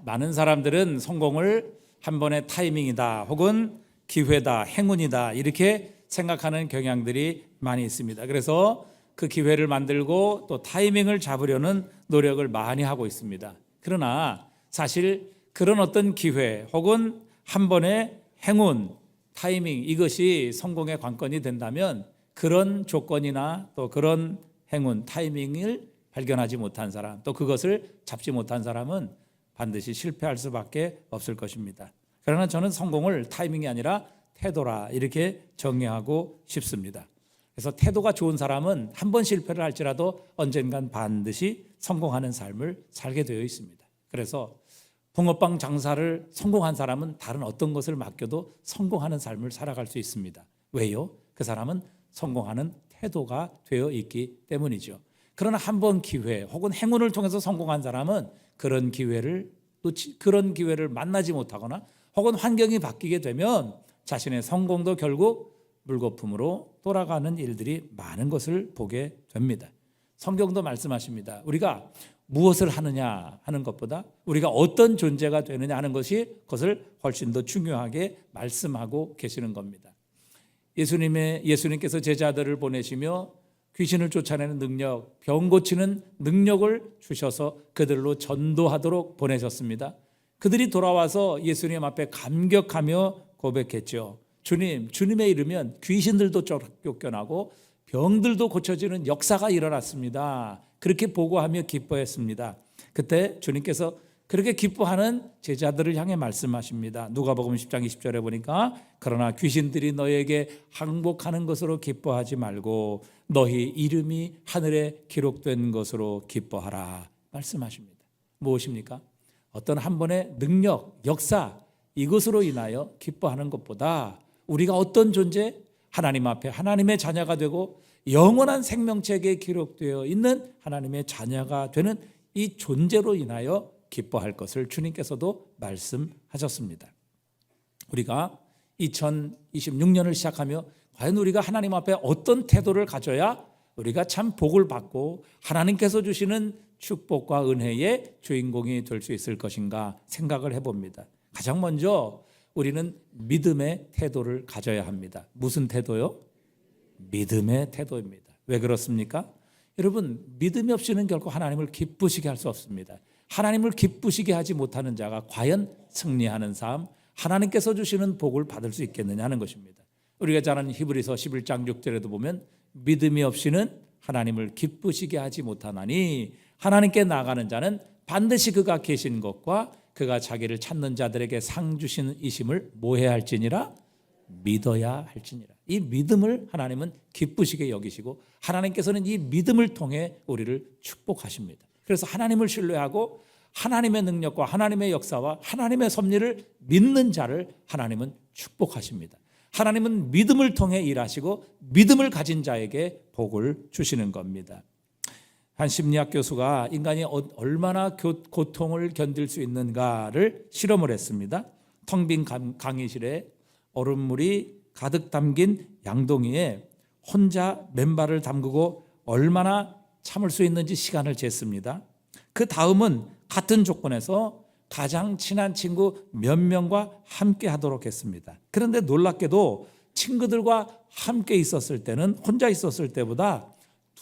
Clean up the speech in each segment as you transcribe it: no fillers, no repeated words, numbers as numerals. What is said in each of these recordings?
많은 사람들은 성공을 한 번의 타이밍이다 혹은 기회다, 행운이다 이렇게 생각하는 경향들이 많이 있습니다. 그래서 그 기회를 만들고 또 타이밍을 잡으려는 노력을 많이 하고 있습니다. 그러나 사실 그런 어떤 기회 혹은 한 번의 행운, 타이밍 이것이 성공의 관건이 된다면 그런 조건이나 또 그런 행운, 타이밍을 발견하지 못한 사람, 또 그것을 잡지 못한 사람은 반드시 실패할 수밖에 없을 것입니다. 그러나 저는 성공을 타이밍이 아니라 태도라 이렇게 정의하고 싶습니다. 그래서 태도가 좋은 사람은 한 번 실패를 할지라도 언젠간 반드시 성공하는 삶을 살게 되어 있습니다. 그래서 붕어빵 장사를 성공한 사람은 다른 어떤 것을 맡겨도 성공하는 삶을 살아갈 수 있습니다. 왜요? 그 사람은 성공하는 태도가 되어 있기 때문이죠. 그러나 한 번 기회 혹은 행운을 통해서 성공한 사람은 그런 기회를 만나지 못하거나 혹은 환경이 바뀌게 되면 자신의 성공도 결국 물거품으로 돌아가는 일들이 많은 것을 보게 됩니다. 성경도 말씀하십니다. 우리가 무엇을 하느냐 하는 것보다 우리가 어떤 존재가 되느냐 하는 것이 그것을 훨씬 더 중요하게 말씀하고 계시는 겁니다. 예수님께서 제자들을 보내시며 귀신을 쫓아내는 능력, 병 고치는 능력을 주셔서 그들로 전도하도록 보내셨습니다. 그들이 돌아와서 예수님 앞에 감격하며 고백했죠. 주님의 이르면 귀신들도 쫓겨나고 병들도 고쳐지는 역사가 일어났습니다. 그렇게 보고하며 기뻐했습니다. 그때 주님께서 그렇게 기뻐하는 제자들을 향해 말씀하십니다. 누가복음 10장 20절에 보니까 그러나 귀신들이 너에게 항복하는 것으로 기뻐하지 말고 너희 이름이 하늘에 기록된 것으로 기뻐하라 말씀하십니다. 무엇입니까? 어떤 한 번의 능력, 역사 이것으로 인하여 기뻐하는 것보다 우리가 어떤 존재? 하나님 앞에 하나님의 자녀가 되고 영원한 생명책에 기록되어 있는 하나님의 자녀가 되는 이 존재로 인하여 기뻐할 것을 주님께서도 말씀하셨습니다. 우리가 2026년을 시작하며 과연 우리가 하나님 앞에 어떤 태도를 가져야 우리가 참 복을 받고 하나님께서 주시는 축복과 은혜의 주인공이 될 수 있을 것인가 생각을 해봅니다. 가장 먼저 우리는 믿음의 태도를 가져야 합니다. 무슨 태도요? 믿음의 태도입니다. 왜 그렇습니까? 여러분, 믿음이 없이는 결코 하나님을 기쁘시게 할 수 없습니다. 하나님을 기쁘시게 하지 못하는 자가 과연 승리하는 삶, 하나님께서 주시는 복을 받을 수 있겠느냐 하는 것입니다. 우리가 잘 아는 히브리서 11장 6절에도 보면 믿음이 없이는 하나님을 기쁘시게 하지 못하나니 하나님께 나아가는 자는 반드시 그가 계신 것과 그가 자기를 찾는 자들에게 상 주시는 이심을 뭐해야 할지니라? 믿어야 할지니라. 이 믿음을 하나님은 기쁘시게 여기시고 하나님께서는 이 믿음을 통해 우리를 축복하십니다. 그래서 하나님을 신뢰하고 하나님의 능력과 하나님의 역사와 하나님의 섭리를 믿는 자를 하나님은 축복하십니다. 하나님은 믿음을 통해 일하시고 믿음을 가진 자에게 복을 주시는 겁니다. 한 심리학 교수가 인간이 얼마나 고통을 견딜 수 있는가를 실험을 했습니다. 텅 빈 강의실에 얼음물이 가득 담긴 양동이에 혼자 맨발을 담그고 얼마나 참을 수 있는지 시간을 쟀습니다. 그 다음은 같은 조건에서 가장 친한 친구 몇 명과 함께 하도록 했습니다. 그런데 놀랍게도 친구들과 함께 있었을 때는 혼자 있었을 때보다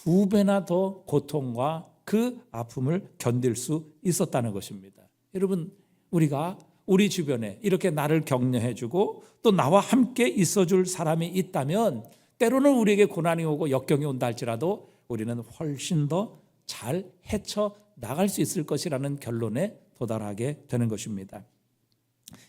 2배나 더 고통과 그 아픔을 견딜 수 있었다는 것입니다. 여러분, 우리가 우리 주변에 이렇게 나를 격려해주고 또 나와 함께 있어줄 사람이 있다면 때로는 우리에게 고난이 오고 역경이 온다 할지라도 우리는 훨씬 더 잘 헤쳐나갈 수 있을 것이라는 결론에 도달하게 되는 것입니다.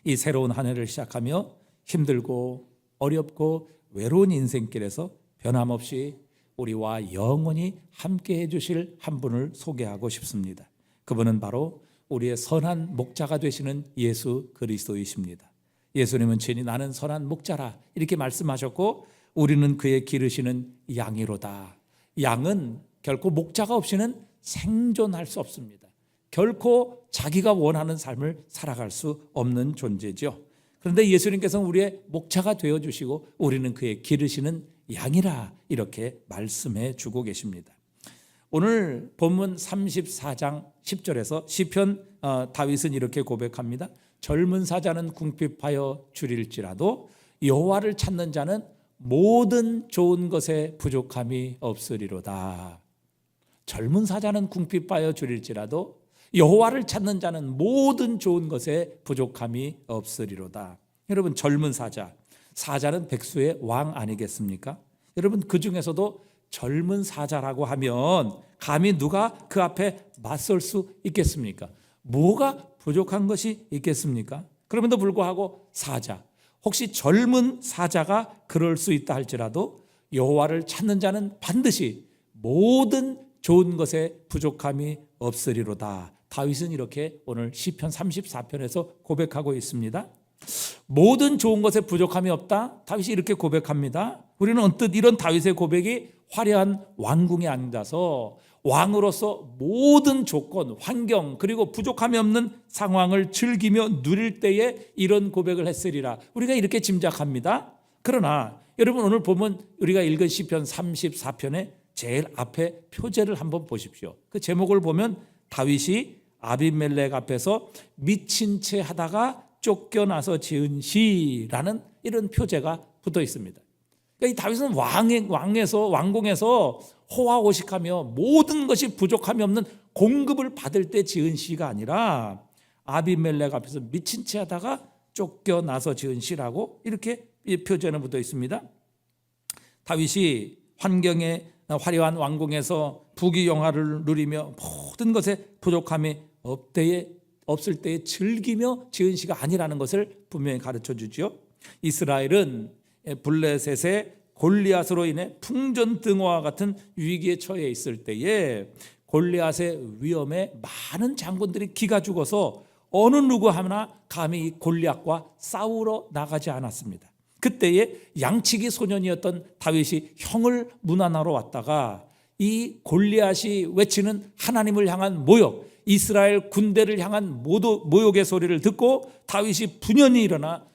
이 새로운 한 해를 시작하며 힘들고 어렵고 외로운 인생길에서 변함없이 우리와 영원히 함께 해주실 한 분을 소개하고 싶습니다. 그분은 바로 우리의 선한 목자가 되시는 예수 그리스도이십니다. 예수님은 친히 나는 선한 목자라 이렇게 말씀하셨고 우리는 그의 기르시는 양이로다. 양은 결코 목자가 없이는 생존할 수 없습니다. 결코 자기가 원하는 삶을 살아갈 수 없는 존재죠. 그런데 예수님께서는 우리의 목자가 되어주시고 우리는 그의 기르시는 양이라 이렇게 말씀해 주고 계십니다. 오늘 본문 34장 10절에서 시편 다윗은 이렇게 고백합니다. 젊은 사자는 궁핍하여 줄일지라도 여호와를 찾는 자는 모든 좋은 것에 부족함이 없으리로다. 젊은 사자는 궁핍하여 줄일지라도 여호와를 찾는 자는 모든 좋은 것에 부족함이 없으리로다. 여러분, 젊은 사자는 백수의 왕 아니겠습니까? 여러분, 그 중에서도 젊은 사자라고 하면 감히 누가 그 앞에 맞설 수 있겠습니까? 뭐가 부족한 것이 있겠습니까? 그럼에도 불구하고 혹시 젊은 사자가 그럴 수 있다 할지라도 여호와를 찾는 자는 반드시 모든 좋은 것에 부족함이 없으리로다. 다윗은 이렇게 오늘 시편 34편에서 고백하고 있습니다. 모든 좋은 것에 부족함이 없다. 다윗이 이렇게 고백합니다. 우리는 언뜻 이런 다윗의 고백이 화려한 왕궁에 앉아서 왕으로서 모든 조건, 환경 그리고 부족함이 없는 상황을 즐기며 누릴 때에 이런 고백을 했으리라. 우리가 이렇게 짐작합니다. 그러나 여러분, 오늘 보면 우리가 읽은 시편 34편의 제일 앞에 표제를 한번 보십시오. 그 제목을 보면 다윗이 아비멜렉 앞에서 미친 채 하다가 쫓겨나서 지은 시라는 이런 표제가 붙어 있습니다. 그러니까 이 다윗은 왕궁에서 호화호식하며 모든 것이 부족함이 없는 공급을 받을 때 지은 시가 아니라 아비멜렉 앞에서 미친 채 하다가 쫓겨나서 지은 시라고 이렇게 표제는 붙어 있습니다. 다윗이 화려한 왕궁에서 부귀영화를 누리며 모든 것에 부족함이 없을 때에 즐기며 지은 시가 아니라는 것을 분명히 가르쳐 주죠. 이스라엘은 블레셋의 골리앗으로 인해 풍전등화와 같은 위기에 처해 있을 때에 골리앗의 위험에 많은 장군들이 기가 죽어서 어느 누구 하나 감히 이 골리앗과 싸우러 나가지 않았습니다. 그때에 양치기 소년이었던 다윗이 형을 문안하러 왔다가 이 골리앗이 외치는 하나님을 향한 모욕, 이스라엘 군대를 향한 모욕의 소리를 듣고 다윗이 분연히 일어나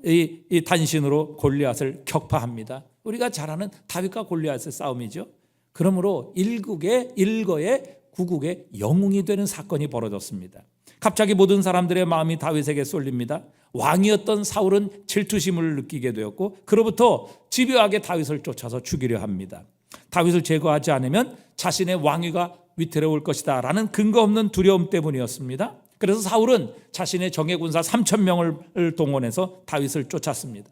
이 단신으로 골리앗을 격파합니다. 우리가 잘 아는 다윗과 골리앗의 싸움이죠. 그러므로 일거에 구국의 영웅이 되는 사건이 벌어졌습니다. 갑자기 모든 사람들의 마음이 다윗에게 쏠립니다. 왕이었던 사울은 질투심을 느끼게 되었고 그로부터 집요하게 다윗을 쫓아서 죽이려 합니다. 다윗을 제거하지 않으면 자신의 왕위가 위태로울 것이다 라는 근거 없는 두려움 때문이었습니다. 그래서 사울은 자신의 정예군사 3,000명을 동원해서 다윗을 쫓았습니다.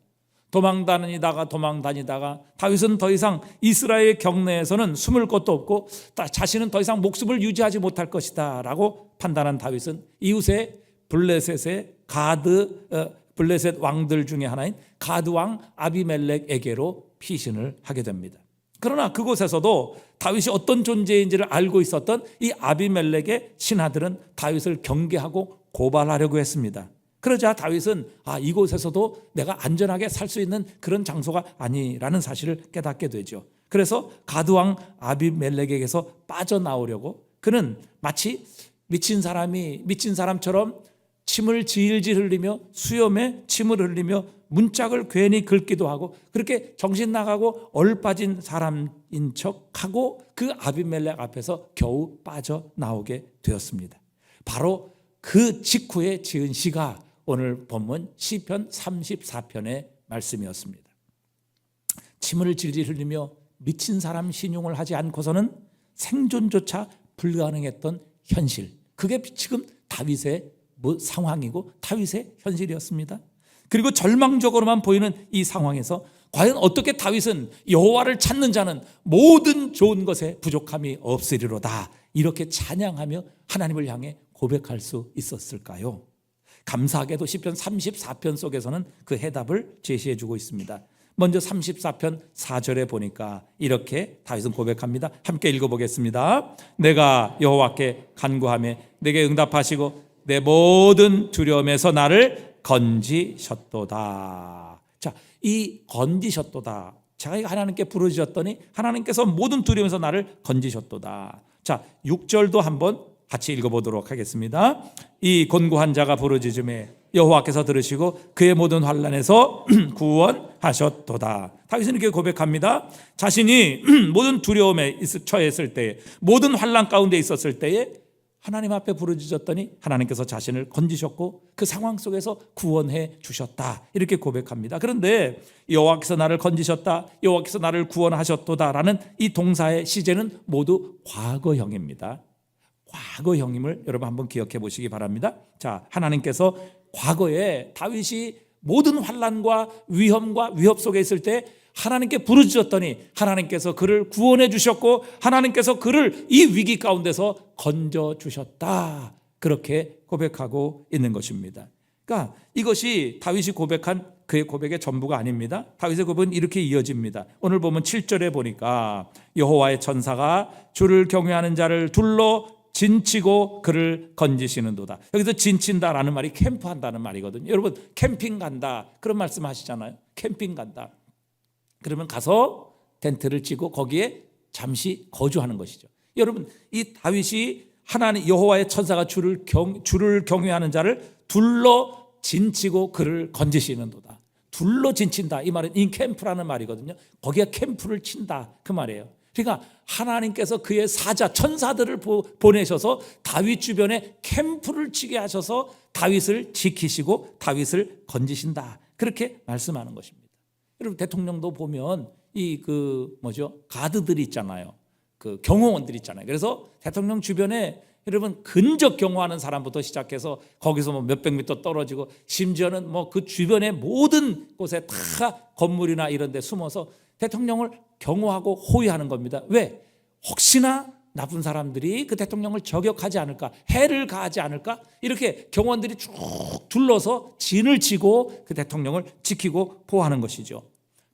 도망다니다가 다윗은 더 이상 이스라엘 경내에서는 숨을 곳도 없고 자신은 더 이상 목숨을 유지하지 못할 것이다 라고 판단한 다윗은 이웃의 블레셋 왕들 중에 하나인 가드 왕 아비멜렉에게로 피신을 하게 됩니다. 그러나 그곳에서도 다윗이 어떤 존재인지를 알고 있었던 이 아비멜렉의 신하들은 다윗을 경계하고 고발하려고 했습니다. 그러자 다윗은 이곳에서도 내가 안전하게 살 수 있는 그런 장소가 아니라는 사실을 깨닫게 되죠. 그래서 가드왕 아비멜렉에게서 빠져나오려고 그는 마치 미친 사람처럼 침을 질질 흘리며 수염에 침을 흘리며 문짝을 괜히 긁기도 하고 그렇게 정신 나가고 얼빠진 사람인 척하고 그 아비멜렉 앞에서 겨우 빠져나오게 되었습니다. 바로 그 직후에 지은 시가 오늘 본문 시편 34편의 말씀이었습니다. 침을 질질 흘리며 미친 사람 신용을 하지 않고서는 생존조차 불가능했던 현실, 그게 지금 다윗의 상황이고 다윗의 현실이었습니다. 그리고 절망적으로만 보이는 이 상황에서 과연 어떻게 다윗은 여호와를 찾는 자는 모든 좋은 것에 부족함이 없으리로다 이렇게 찬양하며 하나님을 향해 고백할 수 있었을까요? 감사하게도 시편 34편 속에서는 그 해답을 제시해 주고 있습니다. 먼저 34편 4절에 보니까 이렇게 다윗은 고백합니다. 함께 읽어보겠습니다. 내가 여호와께 간구하며 내게 응답하시고 내 모든 두려움에서 나를 건지셨도다. 자, 이 건지셨도다. 제가 하나님께 부르짖었더니 하나님께서 모든 두려움에서 나를 건지셨도다. 자, 6절도 한번 같이 읽어보도록 하겠습니다. 이 곤고한 자가 부르짖음에 여호와께서 들으시고 그의 모든 환난에서 구원하셨도다. 다윗은 이렇게 고백합니다. 자신이 모든 두려움에 처했을 때에, 모든 환난 가운데 있었을 때에 하나님 앞에 부르짖었더니 하나님께서 자신을 건지셨고 그 상황 속에서 구원해 주셨다, 이렇게 고백합니다. 그런데 여호와께서 나를 건지셨다, 여호와께서 나를 구원하셨도다라는 이 동사의 시제는 모두 과거형입니다. 과거형임을 여러분 한번 기억해 보시기 바랍니다. 자, 하나님께서 과거에 다윗이 모든 환난과 위험과 위협 속에 있을 때 하나님께 부르짖었더니 하나님께서 그를 구원해 주셨고 하나님께서 그를 이 위기 가운데서 건져 주셨다, 그렇게 고백하고 있는 것입니다. 그러니까 이것이 다윗이 고백한 그의 고백의 전부가 아닙니다. 다윗의 고백은 이렇게 이어집니다. 오늘 보면 7절에 보니까 여호와의 천사가 주를 경외하는 자를 둘러 진치고 그를 건지시는도다. 여기서 진친다라는 말이 캠프한다는 말이거든요. 여러분, 캠핑 간다 그런 말씀 하시잖아요. 캠핑 간다 그러면 가서 텐트를 치고 거기에 잠시 거주하는 것이죠. 여러분, 이 다윗이 하나님 여호와의 천사가 주를 경외하는 자를 둘러 진치고 그를 건지시는도다. 둘러 진친다, 이 말은 인캠프라는 말이거든요. 거기에 캠프를 친다, 그 말이에요. 그러니까 하나님께서 그의 사자 천사들을 보내셔서 다윗 주변에 캠프를 치게 하셔서 다윗을 지키시고 다윗을 건지신다, 그렇게 말씀하는 것입니다. 여러분, 대통령도 보면 가드들이 있잖아요. 그 경호원들이 있잖아요. 그래서 대통령 주변에 여러분 근접 경호하는 사람부터 시작해서 거기서 뭐 몇백 미터 떨어지고 심지어는 뭐 그 주변의 모든 곳에 다 건물이나 이런 데 숨어서 대통령을 경호하고 호위하는 겁니다. 왜? 혹시나 나쁜 사람들이 그 대통령을 저격하지 않을까, 해를 가하지 않을까, 이렇게 경호원들이 쭉 둘러서 진을 치고 그 대통령을 지키고 보호하는 것이죠.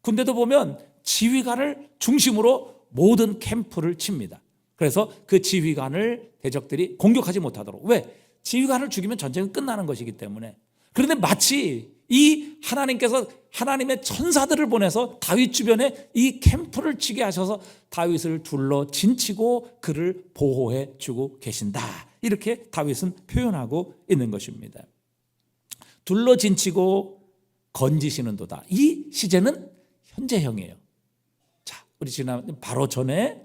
군대도 보면 지휘관을 중심으로 모든 캠프를 칩니다. 그래서 그 지휘관을 대적들이 공격하지 못하도록. 왜? 지휘관을 죽이면 전쟁은 끝나는 것이기 때문에. 그런데 마치 이 하나님께서 하나님의 천사들을 보내서 다윗 주변에 이 캠프를 치게 하셔서 다윗을 둘러 진치고 그를 보호해 주고 계신다, 이렇게 다윗은 표현하고 있는 것입니다. 둘러 진치고 건지시는도다, 이 시제는 현재형이에요. 자, 우리 지난 바로 전에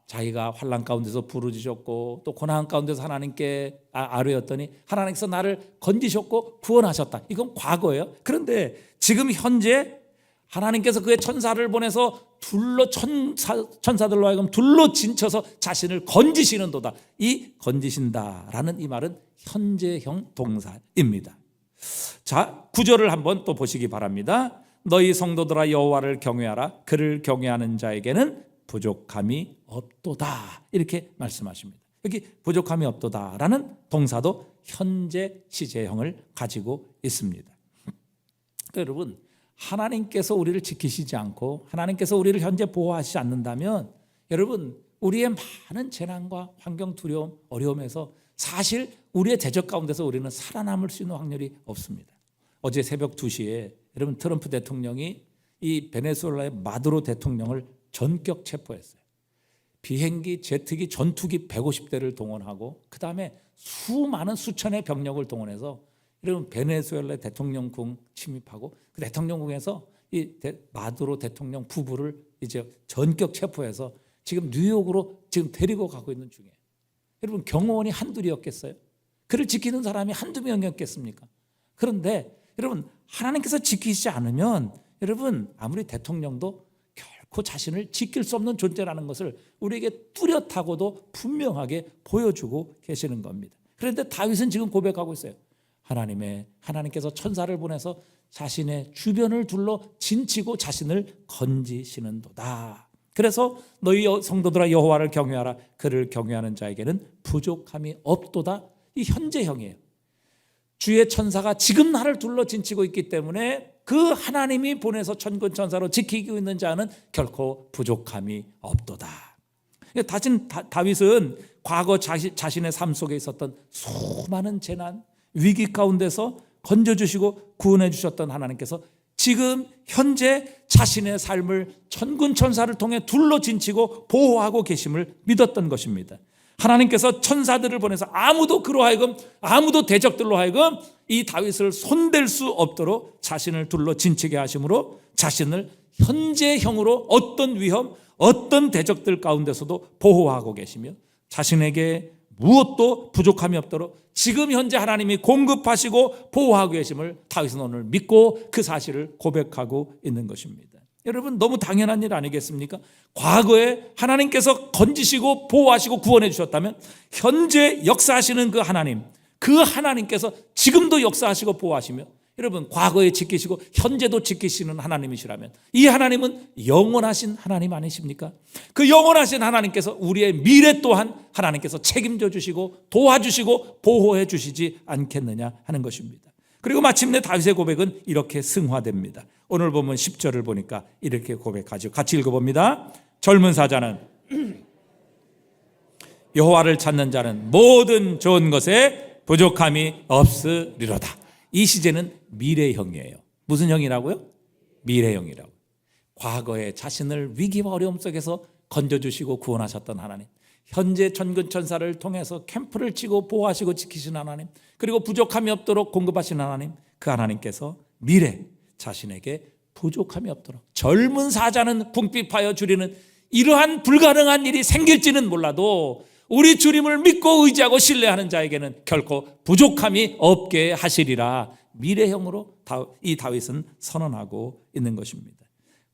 자기가 환난 가운데서 부르짖었고 또 고난 가운데서 하나님께 아뢰었더니 하나님께서 나를 건지셨고 구원하셨다, 이건 과거예요. 그런데 지금 현재 하나님께서 그의 천사를 보내서 천사들로 하여금 둘러 진쳐서 자신을 건지시는도다, 이 건지신다라는 이 말은 현재형 동사입니다. 자, 9절을 한번 또 보시기 바랍니다. 너희 성도들아 여호와를 경외하라, 그를 경외하는 자에게는 부족함이 없도다, 이렇게 말씀하십니다. 여기 부족함이 없도다라는 동사도 현재 시제형을 가지고 있습니다. 여러분, 하나님께서 우리를 지키시지 않고 하나님께서 우리를 현재 보호하시지 않는다면 여러분, 우리의 많은 재난과 환경 두려움, 어려움에서 사실 우리의 대적 가운데서 우리는 살아남을 수 있는 확률이 없습니다. 어제 새벽 2시에 여러분, 트럼프 대통령이 이 베네수엘라의 마두로 대통령을 전격 체포했어요. 비행기, 제트기, 전투기 150대를 동원하고 그 다음에 수많은 수천의 병력을 동원해서 여러분 베네수엘라 대통령궁 침입하고 그 대통령궁에서 이 마두로 대통령 부부를 이제 전격 체포해서 지금 뉴욕으로 지금 데리고 가고 있는 중이에요. 여러분, 경호원이 한둘이었겠어요? 그를 지키는 사람이 한두 명이었겠습니까? 그런데 여러분, 하나님께서 지키시지 않으면 여러분 아무리 대통령도 결코 자신을 지킬 수 없는 존재라는 것을 우리에게 뚜렷하고도 분명하게 보여주고 계시는 겁니다. 그런데 다윗은 지금 고백하고 있어요. 하나님께서 천사를 보내서 자신의 주변을 둘러 진치고 자신을 건지시는도다. 그래서 너희 성도들아 여호와를 경외하라, 그를 경외하는 자에게는 부족함이 없도다, 이 현재형이에요. 주의 천사가 지금 나를 둘러 진치고 있기 때문에 그 하나님이 보내서 천군 천사로 지키고 있는 자는 결코 부족함이 없도다. 다윗은 과거 자신의 삶 속에 있었던 수많은 재난, 위기 가운데서 건져주시고 구원해 주셨던 하나님께서 지금 현재 자신의 삶을 천군 천사를 통해 둘러 진치고 보호하고 계심을 믿었던 것입니다. 하나님께서 천사들을 보내서 아무도 대적들로 하여금 이 다윗을 손댈 수 없도록 자신을 둘러 진치게 하심으로 자신을 현재형으로 어떤 위험, 어떤 대적들 가운데서도 보호하고 계시며 자신에게 무엇도 부족함이 없도록 지금 현재 하나님이 공급하시고 보호하고 계심을 다윗은 오늘 믿고 그 사실을 고백하고 있는 것입니다. 여러분, 너무 당연한 일 아니겠습니까? 과거에 하나님께서 건지시고 보호하시고 구원해 주셨다면 현재 역사하시는 그 하나님께서 지금도 역사하시고 보호하시며 여러분, 과거에 지키시고 현재도 지키시는 하나님이시라면 이 하나님은 영원하신 하나님 아니십니까? 그 영원하신 하나님께서 우리의 미래 또한 하나님께서 책임져 주시고 도와주시고 보호해 주시지 않겠느냐 하는 것입니다. 그리고 마침내 다윗의 고백은 이렇게 승화됩니다. 오늘 보면 10절을 보니까 이렇게 고백하죠. 같이 읽어봅니다. 젊은 사자는 여호와를 찾는 자는 모든 좋은 것에 부족함이 없으리로다. 이 시제는 미래형이에요. 무슨 형이라고요? 미래형이라고. 과거에 자신을 위기와 어려움 속에서 건져주시고 구원하셨던 하나님, 현재 천군천사를 통해서 캠프를 치고 보호하시고 지키신 하나님, 그리고 부족함이 없도록 공급하신 하나님, 그 하나님께서 미래 자신에게 부족함이 없도록 젊은 사자는 궁핍하여 주리는 이러한 불가능한 일이 생길지는 몰라도 우리 주님을 믿고 의지하고 신뢰하는 자에게는 결코 부족함이 없게 하시리라. 미래형으로 이 다윗은 선언하고 있는 것입니다.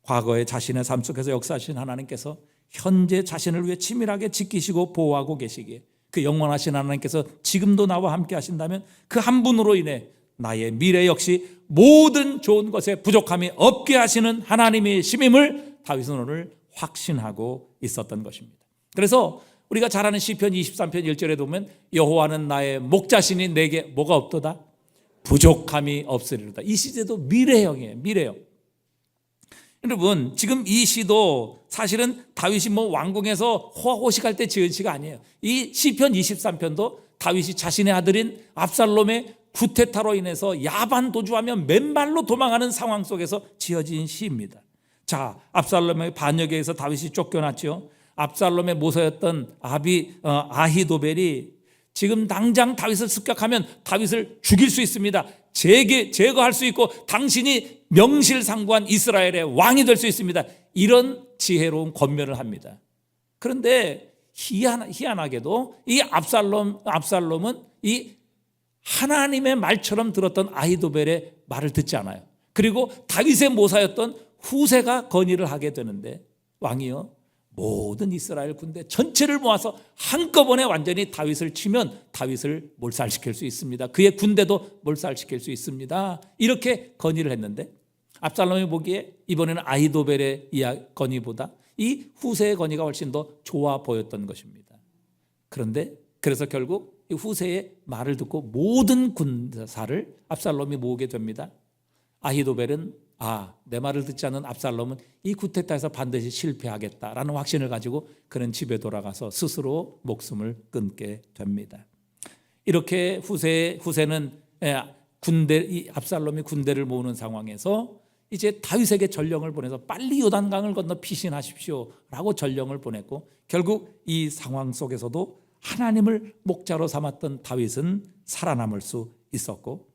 과거에 자신의 삶 속에서 역사하신 하나님께서 현재 자신을 위해 치밀하게 지키시고 보호하고 계시기에 그 영원하신 하나님께서 지금도 나와 함께 하신다면 그 한 분으로 인해 나의 미래 역시 모든 좋은 것에 부족함이 없게 하시는 하나님의 심임을 다윗은 오늘 확신하고 있었던 것입니다. 그래서 우리가 잘 아는 시편 23편 1절에 보면 여호와는 나의 목자시니 내게 뭐가 없도다? 부족함이 없으리로다. 이 시제도 미래형이에요. 미래형. 여러분, 지금 이 시도 사실은 다윗이 왕궁에서 호화호식할 때 지은 시가 아니에요. 이 시편 23편도 다윗이 자신의 아들인 압살롬의 구테타로 인해서 야반 도주하며 맨발로 도망하는 상황 속에서 지어진 시입니다. 자, 압살롬의 반역에 의해서 다윗이 쫓겨났죠. 압살롬의 모사였던 아히도벨이 지금 당장 다윗을 습격하면 다윗을 죽일 수 있습니다. 제거할 수 있고 당신이 명실상부한 이스라엘의 왕이 될 수 있습니다. 이런 지혜로운 권면을 합니다. 그런데 희한하게도 이 압살롬은 이 하나님의 말처럼 들었던 아히도벨의 말을 듣지 않아요. 그리고 다윗의 모사였던 후세가 건의를 하게 되는데 왕이요, 모든 이스라엘 군대 전체를 모아서 한꺼번에 완전히 다윗을 치면 다윗을 몰살시킬 수 있습니다. 그의 군대도 몰살시킬 수 있습니다. 이렇게 건의를 했는데 압살롬이 보기에 이번에는 아히도벨의 건의보다 이 후세의 건의가 훨씬 더 좋아 보였던 것입니다. 그래서 결국 이 후세의 말을 듣고 모든 군사를 압살롬이 모으게 됩니다. 아히도벨은 내 말을 듣지 않는 압살롬은 이 쿠데타에서 반드시 실패하겠다라는 확신을 가지고 그는 집에 돌아가서 스스로 목숨을 끊게 됩니다. 이렇게 후세는 압살롬이 군대를 모으는 상황에서 이제 다윗에게 전령을 보내서 빨리 요단강을 건너 피신하십시오라고 전령을 보냈고, 결국 이 상황 속에서도 하나님을 목자로 삼았던 다윗은 살아남을 수 있었고,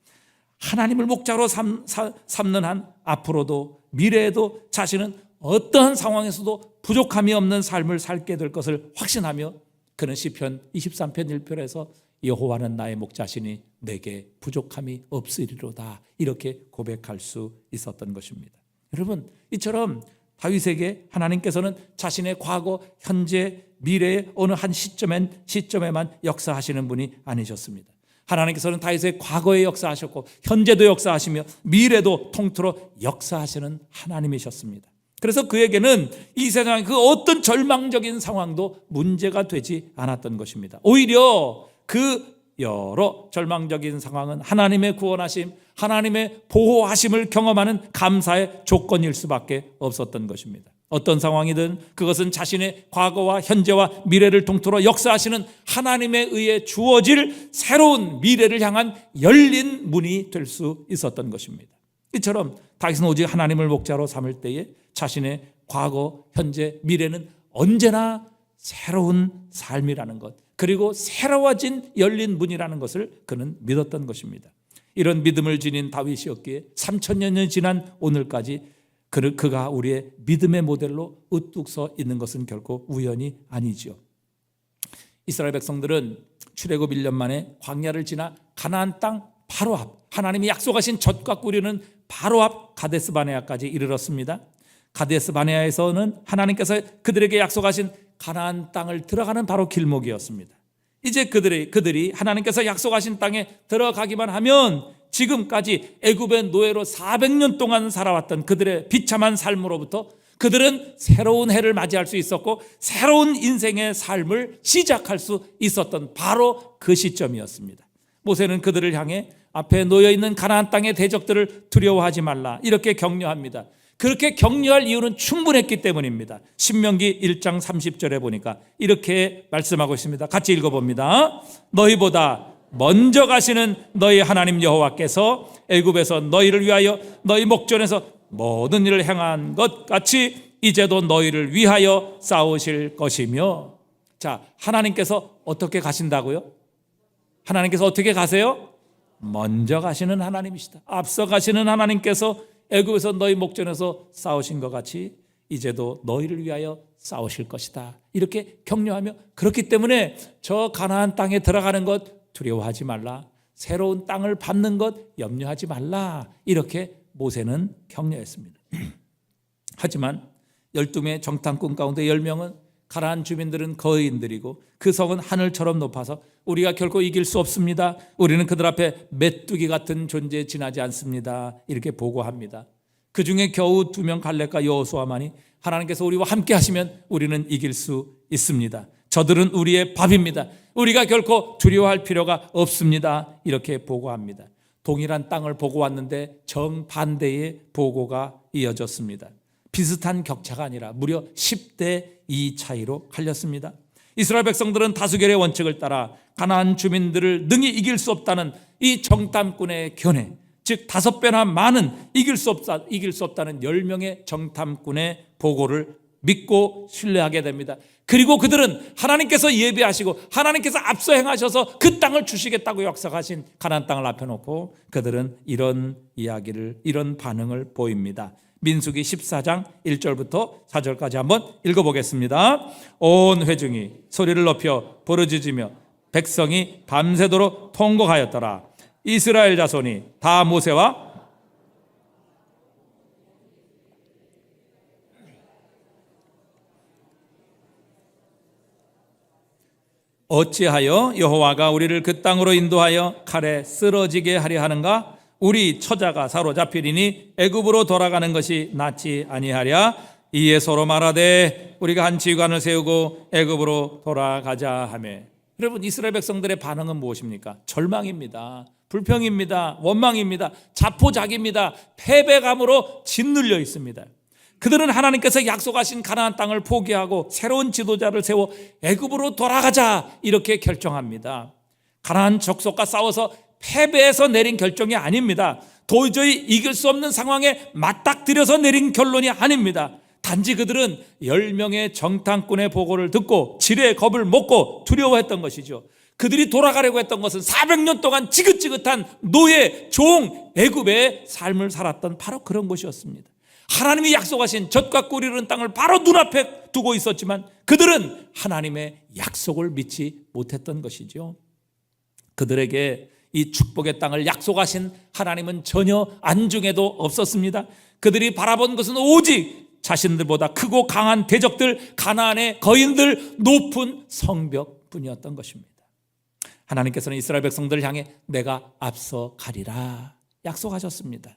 하나님을 목자로 삼는 한 앞으로도 미래에도 자신은 어떠한 상황에서도 부족함이 없는 삶을 살게 될 것을 확신하며 그는 시편 23편 1절에서 여호와는 나의 목자시니 내게 부족함이 없으리로다 이렇게 고백할 수 있었던 것입니다. 여러분, 이처럼 다윗에게 하나님께서는 자신의 과거, 현재, 미래의 어느 한 시점에만 역사하시는 분이 아니셨습니다. 하나님께서는 다윗의 과거에 역사하셨고 현재도 역사하시며 미래도 통틀어 역사하시는 하나님이셨습니다. 그래서 그에게는 이 세상의 그 어떤 절망적인 상황도 문제가 되지 않았던 것입니다. 오히려 그 여러 절망적인 상황은 하나님의 구원하심, 하나님의 보호하심을 경험하는 감사의 조건일 수밖에 없었던 것입니다. 어떤 상황이든 그것은 자신의 과거와 현재와 미래를 통틀어 역사하시는 하나님에 의해 주어질 새로운 미래를 향한 열린 문이 될 수 있었던 것입니다. 이처럼 다윗은 오직 하나님을 목자로 삼을 때에 자신의 과거, 현재, 미래는 언제나 새로운 삶이라는 것, 그리고 새로워진 열린 문이라는 것을 그는 믿었던 것입니다. 이런 믿음을 지닌 다윗이었기에 3000년이 지난 오늘까지 그가 우리의 믿음의 모델로 우뚝 서 있는 것은 결코 우연이 아니죠. 이스라엘 백성들은 출애굽 1년 만에 광야를 지나 가나안 땅 바로 앞, 하나님이 약속하신 젖과 꿀이는 바로 앞 가데스 바네아까지 이르렀습니다. 가데스 바네아에서는 하나님께서 그들에게 약속하신 가나안 땅을 들어가는 바로 길목이었습니다. 이제 그들이 하나님께서 약속하신 땅에 들어가기만 하면 지금까지 애굽의 노예로 400년 동안 살아왔던 그들의 비참한 삶으로부터 그들은 새로운 해를 맞이할 수 있었고 새로운 인생의 삶을 시작할 수 있었던 바로 그 시점이었습니다. 모세는 그들을 향해 앞에 놓여있는 가나안 땅의 대적들을 두려워하지 말라 이렇게 격려합니다. 그렇게 격려할 이유는 충분했기 때문입니다. 신명기 1장 30절에 보니까 이렇게 말씀하고 있습니다. 같이 읽어봅니다. 너희보다 먼저 가시는 너희 하나님 여호와께서 애굽에서 너희를 위하여 너희 목전에서 모든 일을 행한 것 같이 이제도 너희를 위하여 싸우실 것이며. 자, 하나님께서 어떻게 가신다고요? 하나님께서 어떻게 가세요? 먼저 가시는 하나님이시다. 앞서 가시는 하나님께서 애굽에서 너희 목전에서 싸우신 것 같이 이제도 너희를 위하여 싸우실 것이다. 이렇게 격려하며, 그렇기 때문에 저 가나안 땅에 들어가는 것 두려워하지 말라. 새로운 땅을 밟는 것 염려하지 말라. 이렇게 모세는 격려했습니다. 하지만 12명의 정탐꾼 가운데 10명은 가나안 주민들은 거인들이고 그 성은 하늘처럼 높아서 우리가 결코 이길 수 없습니다. 우리는 그들 앞에 메뚜기 같은 존재에 지나지 않습니다. 이렇게 보고합니다. 그 중에 겨우 2명 갈렙과 여호수아만이 하나님께서 우리와 함께 하시면 우리는 이길 수 있습니다. 저들은 우리의 밥입니다. 우리가 결코 두려워할 필요가 없습니다. 이렇게 보고합니다. 동일한 땅을 보고 왔는데 정반대의 보고가 이어졌습니다. 비슷한 격차가 아니라 무려 10대 2 차이로 갈렸습니다. 이스라엘 백성들은 다수결의 원칙을 따라 가나안 주민들을 능히 이길 수 없다는 이 정탐꾼의 견해, 즉 5배나 많은 이길 수 없다는 10명의 정탐꾼의 보고를 믿고 신뢰하게 됩니다. 그리고 그들은 하나님께서 예비하시고 하나님께서 앞서 행하셔서 그 땅을 주시겠다고 약속하신 가나안 땅을 앞에 놓고 그들은 이런 반응을 보입니다. 민수기 14장 1절부터 4절까지 한번 읽어보겠습니다. 온 회중이 소리를 높여 부르짖으며 백성이 밤새도록 통곡하였더라. 이스라엘 자손이 다 모세와 어찌하여 여호와가 우리를 그 땅으로 인도하여 칼에 쓰러지게 하려 하는가? 우리 처자가 사로잡히리니 애굽으로 돌아가는 것이 낫지 아니하랴. 이에 서로 말하되 우리가 한 지휘관을 세우고 애굽으로 돌아가자 하며. 여러분, 이스라엘 백성들의 반응은 무엇입니까? 절망입니다. 불평입니다. 원망입니다. 자포자기입니다. 패배감으로 짓눌려 있습니다. 그들은 하나님께서 약속하신 가나안 땅을 포기하고 새로운 지도자를 세워 애굽으로 돌아가자 이렇게 결정합니다. 가나안 족속과 싸워서 패배해서 내린 결정이 아닙니다. 도저히 이길 수 없는 상황에 맞닥뜨려서 내린 결론이 아닙니다. 단지 그들은 10명의 정탐꾼의 보고를 듣고 지레 겁을 먹고 두려워했던 것이죠. 그들이 돌아가려고 했던 것은 400년 동안 지긋지긋한 노예, 종, 애굽의 삶을 살았던 바로 그런 것이었습니다. 하나님이 약속하신 젖과 꿀이 흐르는 땅을 바로 눈앞에 두고 있었지만 그들은 하나님의 약속을 믿지 못했던 것이죠. 그들에게 이 축복의 땅을 약속하신 하나님은 전혀 안중에도 없었습니다. 그들이 바라본 것은 오직 자신들보다 크고 강한 대적들, 가나안의 거인들, 높은 성벽뿐이었던 것입니다. 하나님께서는 이스라엘 백성들을 향해 내가 앞서 가리라 약속하셨습니다.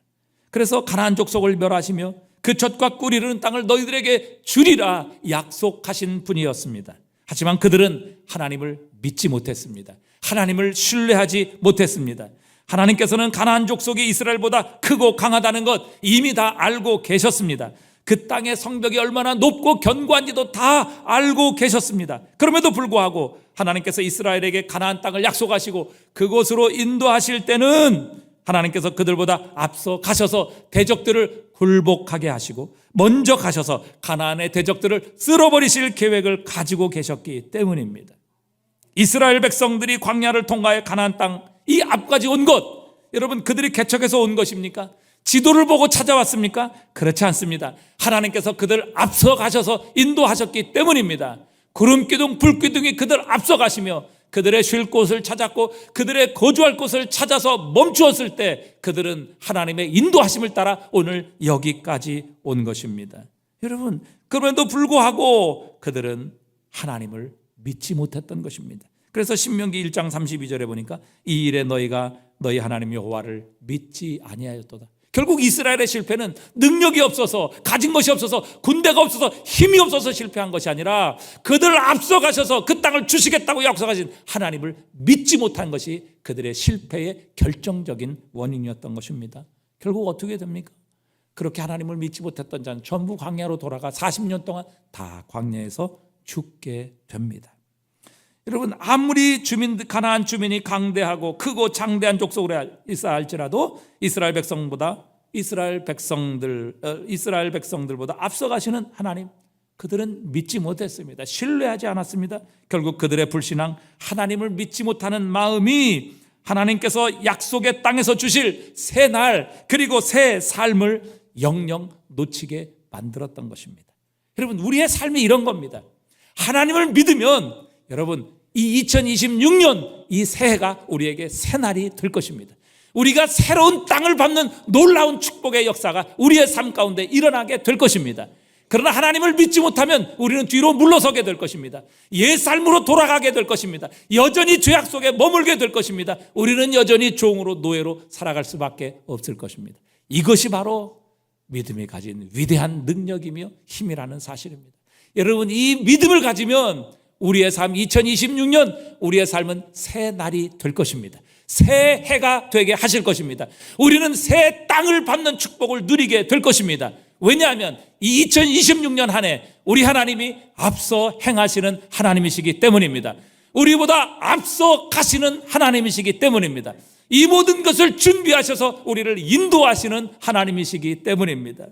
그래서 가나안 족속을 멸하시며 그 젖과 꿀이 흐르는 땅을 너희들에게 주리라 약속하신 분이었습니다. 하지만 그들은 하나님을 믿지 못했습니다. 하나님을 신뢰하지 못했습니다. 하나님께서는 가나안 족속이 이스라엘보다 크고 강하다는 것 이미 다 알고 계셨습니다. 그 땅의 성벽이 얼마나 높고 견고한지도 다 알고 계셨습니다. 그럼에도 불구하고 하나님께서 이스라엘에게 가나안 땅을 약속하시고 그곳으로 인도하실 때는 하나님께서 그들보다 앞서 가셔서 대적들을 굴복하게 하시고 먼저 가셔서 가나안의 대적들을 쓸어버리실 계획을 가지고 계셨기 때문입니다. 이스라엘 백성들이 광야를 통과해 가나안 땅 이 앞까지 온 것, 여러분 그들이 개척해서 온 것입니까? 지도를 보고 찾아왔습니까? 그렇지 않습니다. 하나님께서 그들 앞서가셔서 인도하셨기 때문입니다. 구름기둥 불기둥이 그들 앞서가시며 그들의 쉴 곳을 찾았고 그들의 거주할 곳을 찾아서 멈추었을 때 그들은 하나님의 인도하심을 따라 오늘 여기까지 온 것입니다. 여러분, 그럼에도 불구하고 그들은 하나님을 믿지 못했던 것입니다. 그래서 신명기 1장 32절에 보니까 이 일에 너희가 너희 하나님 여호와를 믿지 아니하였도다. 결국 이스라엘의 실패는 능력이 없어서, 가진 것이 없어서, 군대가 없어서, 힘이 없어서 실패한 것이 아니라 그들 앞서가셔서 그 땅을 주시겠다고 약속하신 하나님을 믿지 못한 것이 그들의 실패의 결정적인 원인이었던 것입니다. 결국 어떻게 됩니까? 그렇게 하나님을 믿지 못했던 자는 전부 광야로 돌아가 40년 동안 다 광야에서 죽게 됩니다. 여러분, 아무리 가나안 주민이 강대하고 크고 장대한 족속으로 있어 할지라도 이스라엘 백성들보다 앞서가시는 하나님, 그들은 믿지 못했습니다. 신뢰하지 않았습니다. 결국 그들의 불신앙, 하나님을 믿지 못하는 마음이 하나님께서 약속의 땅에서 주실 새 날 그리고 새 삶을 영영 놓치게 만들었던 것입니다. 여러분, 우리의 삶이 이런 겁니다. 하나님을 믿으면 여러분, 이 2026년 이 새해가 우리에게 새날이 될 것입니다. 우리가 새로운 땅을 밟는 놀라운 축복의 역사가 우리의 삶 가운데 일어나게 될 것입니다. 그러나 하나님을 믿지 못하면 우리는 뒤로 물러서게 될 것입니다. 옛 삶으로 돌아가게 될 것입니다. 여전히 죄악 속에 머물게 될 것입니다. 우리는 여전히 종으로 노예로 살아갈 수밖에 없을 것입니다. 이것이 바로 믿음이 가진 위대한 능력이며 힘이라는 사실입니다. 여러분, 이 믿음을 가지면 우리의 삶 2026년 우리의 삶은 새 날이 될 것입니다. 새 해가 되게 하실 것입니다. 우리는 새 땅을 밟는 축복을 누리게 될 것입니다. 왜냐하면 이 2026년 한 해 우리 하나님이 앞서 행하시는 하나님이시기 때문입니다. 우리보다 앞서 가시는 하나님이시기 때문입니다. 이 모든 것을 준비하셔서 우리를 인도하시는 하나님이시기 때문입니다.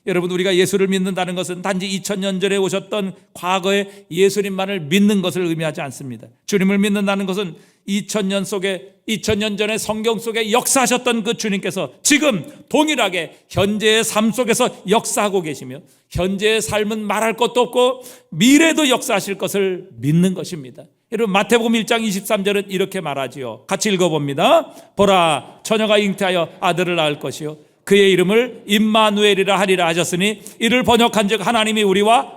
여러분, 우리가 예수를 믿는다는 것은 단지 2000년 전에 오셨던 과거의 예수님만을 믿는 것을 의미하지 않습니다. 주님을 믿는다는 것은 2000년 전에 성경 속에 역사하셨던 그 주님께서 지금 동일하게 현재의 삶 속에서 역사하고 계시며 현재의 삶은 말할 것도 없고 미래도 역사하실 것을 믿는 것입니다. 여러분, 마태복음 1장 23절은 이렇게 말하지요. 같이 읽어봅니다. 보라, 처녀가 잉태하여 아들을 낳을 것이요 그의 이름을 임마누엘이라 하리라 하셨으니 이를 번역한즉 하나님이 우리와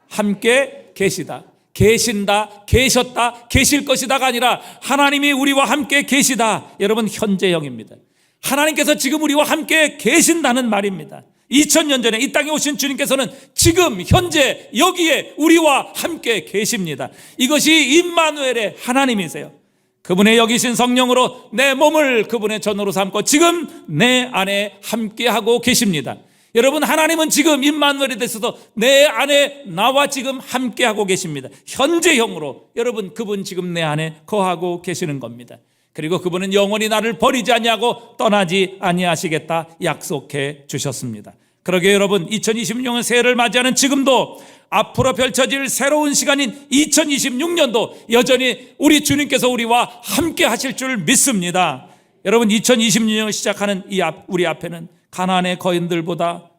함께 계시다. 계신다, 계셨다, 계실 것이다가 아니라 하나님이 우리와 함께 계시다. 여러분, 현재형입니다. 하나님께서 지금 우리와 함께 계신다는 말입니다. 2000년 전에 이 땅에 오신 주님께서는 지금 현재 여기에 우리와 함께 계십니다. 이것이 임마누엘의 하나님이세요. 그분의 여기신 성령으로 내 몸을 그분의 전으로 삼고 지금 내 안에 함께하고 계십니다. 여러분, 하나님은 지금 임마누엘이 되셔서 내 안에 나와 지금 함께하고 계십니다. 현재형으로 여러분, 그분 지금 내 안에 거하고 계시는 겁니다. 그리고 그분은 영원히 나를 버리지 아니하고 떠나지 아니하시겠다 약속해 주셨습니다. 그러게 여러분, 2026년 새해를 맞이하는 지금도 앞으로 펼쳐질 새로운 시간인 2026년도 여전히 우리 주님께서 우리와 함께 하실 줄 믿습니다. 여러분, 2026년을 시작하는 우리 앞에는 가나안의 거인들과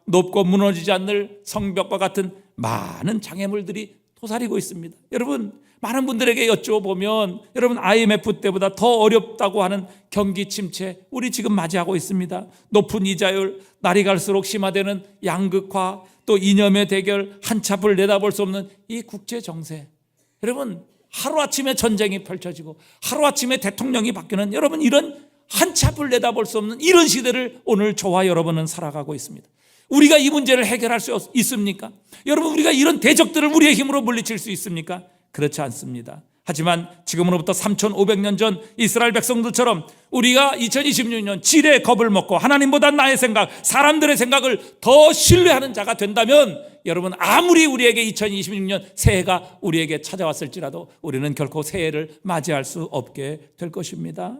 높고 무너지지 않을 성벽과 같은 많은 장애물들이 도사리고 있습니다. 여러분, 많은 분들에게 여쭤보면 여러분, IMF 때보다 더 어렵다고 하는 경기 침체 우리 지금 맞이하고 있습니다. 높은 이자율, 날이 갈수록 심화되는 양극화, 또 이념의 대결, 한치 앞을 내다볼 수 없는 이 국제 정세. 여러분, 하루아침에 전쟁이 펼쳐지고 하루아침에 대통령이 바뀌는, 여러분, 이런 한치 앞을 내다볼 수 없는 이런 시대를 오늘 저와 여러분은 살아가고 있습니다. 우리가 이 문제를 해결할 수 있습니까? 여러분, 우리가 이런 대적들을 우리의 힘으로 물리칠 수 있습니까? 그렇지 않습니다. 하지만 지금으로부터 3500년 전 이스라엘 백성들처럼 우리가 2026년 지레 겁을 먹고 하나님보다 나의 생각, 사람들의 생각을 더 신뢰하는 자가 된다면 여러분, 아무리 우리에게 2026년 새해가 우리에게 찾아왔을지라도 우리는 결코 새해를 맞이할 수 없게 될 것입니다.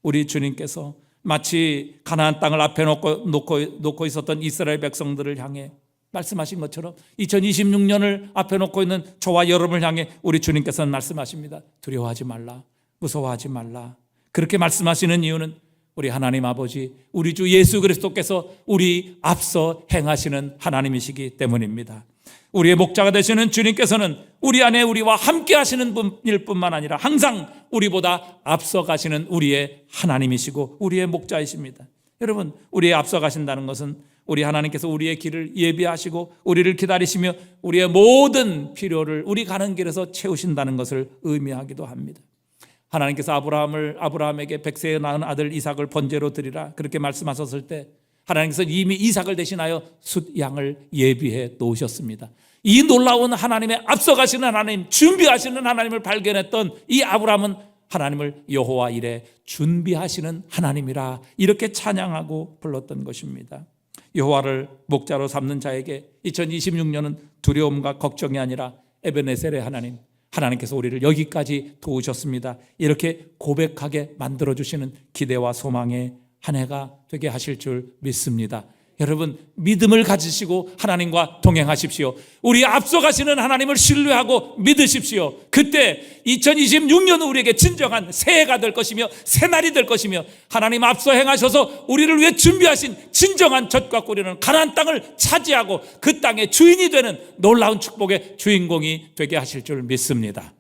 우리 주님께서 마치 가나안 땅을 앞에 놓고 있었던 이스라엘 백성들을 향해 말씀하신 것처럼 2026년을 앞에 놓고 있는 저와 여러분을 향해 우리 주님께서는 말씀하십니다. 두려워하지 말라, 무서워하지 말라. 그렇게 말씀하시는 이유는 우리 하나님 아버지, 우리 주 예수 그리스도께서 우리 앞서 행하시는 하나님이시기 때문입니다. 우리의 목자가 되시는 주님께서는 우리 안에 우리와 함께 하시는 분일 뿐만 아니라 항상 우리보다 앞서 가시는 우리의 하나님이시고 우리의 목자이십니다. 여러분, 우리의 앞서 가신다는 것은 우리 하나님께서 우리의 길을 예비하시고 우리를 기다리시며 우리의 모든 필요를 우리 가는 길에서 채우신다는 것을 의미하기도 합니다. 하나님께서 아브라함에게 100세에 낳은 아들 이삭을 번제로 드리라 그렇게 말씀하셨을 때 하나님께서 이미 이삭을 대신하여 숫양을 예비해 놓으셨습니다. 이 놀라운 하나님의 앞서가시는 하나님, 준비하시는 하나님을 발견했던 이 아브라함은 하나님을 여호와 이레 준비하시는 하나님이라 이렇게 찬양하고 불렀던 것입니다. 여호와를 목자로 삼는 자에게 2026년은 두려움과 걱정이 아니라 에베네셀의 하나님, 하나님께서 우리를 여기까지 도우셨습니다. 이렇게 고백하게 만들어주시는 기대와 소망의 한 해가 되게 하실 줄 믿습니다. 여러분, 믿음을 가지시고 하나님과 동행하십시오. 우리 앞서가시는 하나님을 신뢰하고 믿으십시오. 그때 2026년은 우리에게 진정한 새해가 될 것이며 새날이 될 것이며 하나님 앞서 행하셔서 우리를 위해 준비하신 진정한 젖과 꿀이는 가나안 땅을 차지하고 그 땅의 주인이 되는 놀라운 축복의 주인공이 되게 하실 줄 믿습니다.